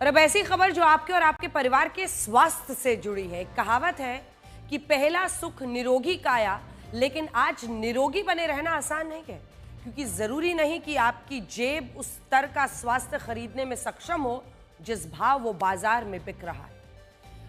और अब ऐसी खबर जो आपके और आपके परिवार के स्वास्थ्य से जुड़ी है। एक कहावत है कि पहला सुख निरोगी काया, लेकिन आज निरोगी बने रहना आसान नहीं है, क्योंकि जरूरी नहीं कि आपकी जेब उस स्तर का स्वास्थ्य खरीदने में सक्षम हो जिस भाव वो बाजार में बिक रहा है।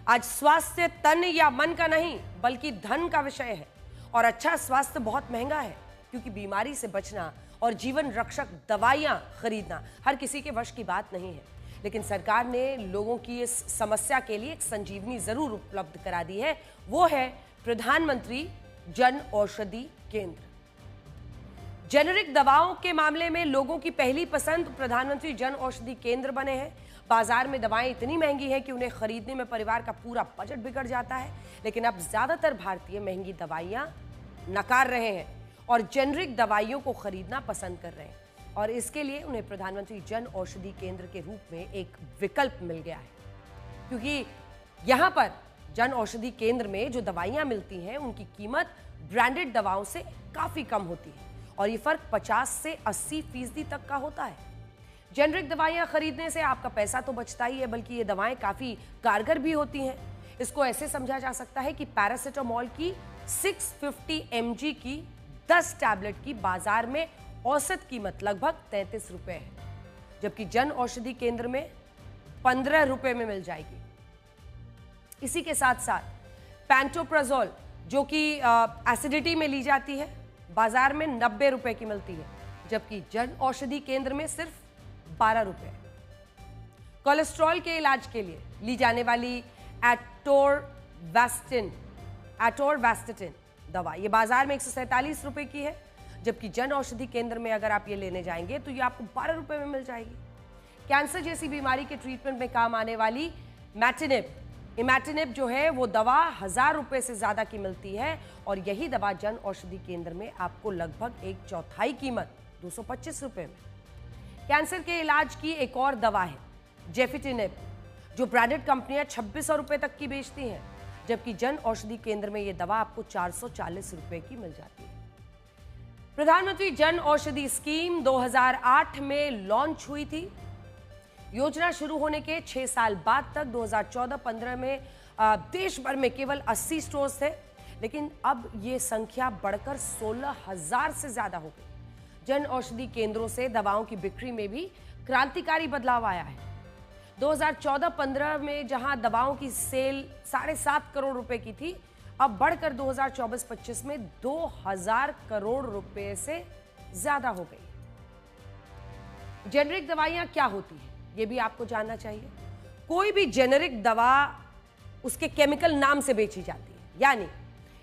आज स्वास्थ्य तन या मन का नहीं बल्कि धन का विषय है, और अच्छा स्वास्थ्य बहुत महंगा है, क्योंकि बीमारी से बचना और जीवन रक्षक दवाइयां खरीदना हर किसी के वश की बात नहीं है। लेकिन सरकार ने लोगों की इस समस्या के लिए एक संजीवनी जरूर उपलब्ध करा दी है, वो है प्रधानमंत्री जन औषधि केंद्र। जेनेरिक दवाओं के मामले में लोगों की पहली पसंद प्रधानमंत्री जन औषधि केंद्र बने हैं। बाजार में दवाएं इतनी महंगी हैं कि उन्हें खरीदने में परिवार का पूरा बजट बिगड़ जाता है, लेकिन अब ज्यादातर भारतीय महंगी दवाइयां नकार रहे हैं और जेनेरिक दवाइयों को खरीदना पसंद कर रहे हैं, और इसके लिए उन्हें प्रधानमंत्री जन औषधि केंद्र के रूप में एक विकल्प मिल गया है। क्योंकि यहाँ पर जन औषधि केंद्र में जो दवाइयाँ मिलती हैं उनकी कीमत ब्रांडेड दवाओं से काफ़ी कम होती है, और ये फर्क 50 से 80% तक का होता है। जेनेरिक दवाइयाँ खरीदने से आपका पैसा तो बचता ही है, बल्कि ये दवाएं काफ़ी कारगर भी होती हैं। इसको ऐसे समझा जा सकता है कि पैरासिटामोल की 650 mg की 10 टैबलेट की बाजार में औसत कीमत लगभग 33 रुपए है, जबकि जन औषधि केंद्र में 15 रुपए में मिल जाएगी। इसी के साथ साथ पैंटोप्राजोल, जो कि एसिडिटी में ली जाती है, बाजार में 90 रुपए की मिलती है, जबकि जन औषधि केंद्र में सिर्फ 12 रुपए। कोलेस्ट्रॉल के इलाज के लिए ली जाने वाली एटोरवैस्टेटिन दवा ये बाजार में 147 रुपए की है, जबकि जन औषधि केंद्र में अगर आप ये लेने जाएंगे तो ये आपको 12 रुपए में मिल जाएगी। कैंसर जैसी बीमारी के ट्रीटमेंट में काम आने वाली इमैटिनिब जो है वो दवा 1000 रुपए से ज्यादा की मिलती है, और यही दवा जन औषधि केंद्र में आपको लगभग 1/4 कीमत 225 रुपए में। कैंसर के इलाज की एक और दवा है जेफिटिनिब, जो ब्रांडेड कंपनियां 2600 रुपए तक की बेचती हैं, जबकि जन औषधि केंद्र में ये दवा आपको 440 रुपए की मिल जाती है। प्रधानमंत्री जन औषधि स्कीम 2008 में लॉन्च हुई थी। योजना शुरू होने के 6 साल बाद तक 2014-15 में देश भर में केवल 80 स्टोर्स थे, लेकिन अब ये संख्या बढ़कर 16,000 से ज्यादा हो गई। जन औषधि केंद्रों से दवाओं की बिक्री में भी क्रांतिकारी बदलाव आया है। 2014-15 में जहां दवाओं की सेल 7.5 करोड़ रुपए की थी, अब बढ़कर 2024-25 में 2000 करोड़ रुपए से ज्यादा हो गई। जेनेरिक दवाइयां क्या होती हैं, ये भी आपको जानना चाहिए। कोई भी जेनेरिक दवा उसके केमिकल नाम से बेची जाती है, यानी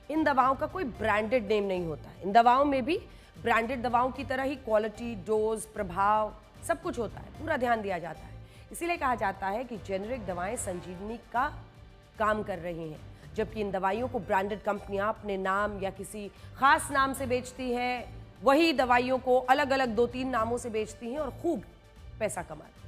इन दवाओं का कोई ब्रांडेड नेम नहीं होता है। इन दवाओं में भी ब्रांडेड दवाओं की तरह ही क्वालिटी, डोज, प्रभाव सब कुछ होता है, पूरा ध्यान दिया जाता है। इसीलिए कहा जाता है कि जेनेरिक दवाएं संजीवनी का काम कर रही हैं, जबकि इन दवाइयों को ब्रांडेड कंपनियां अपने नाम या किसी खास नाम से बेचती हैं। वही दवाइयों को अलग अलग 2-3 नामों से बेचती हैं और खूब पैसा कमाती हैं।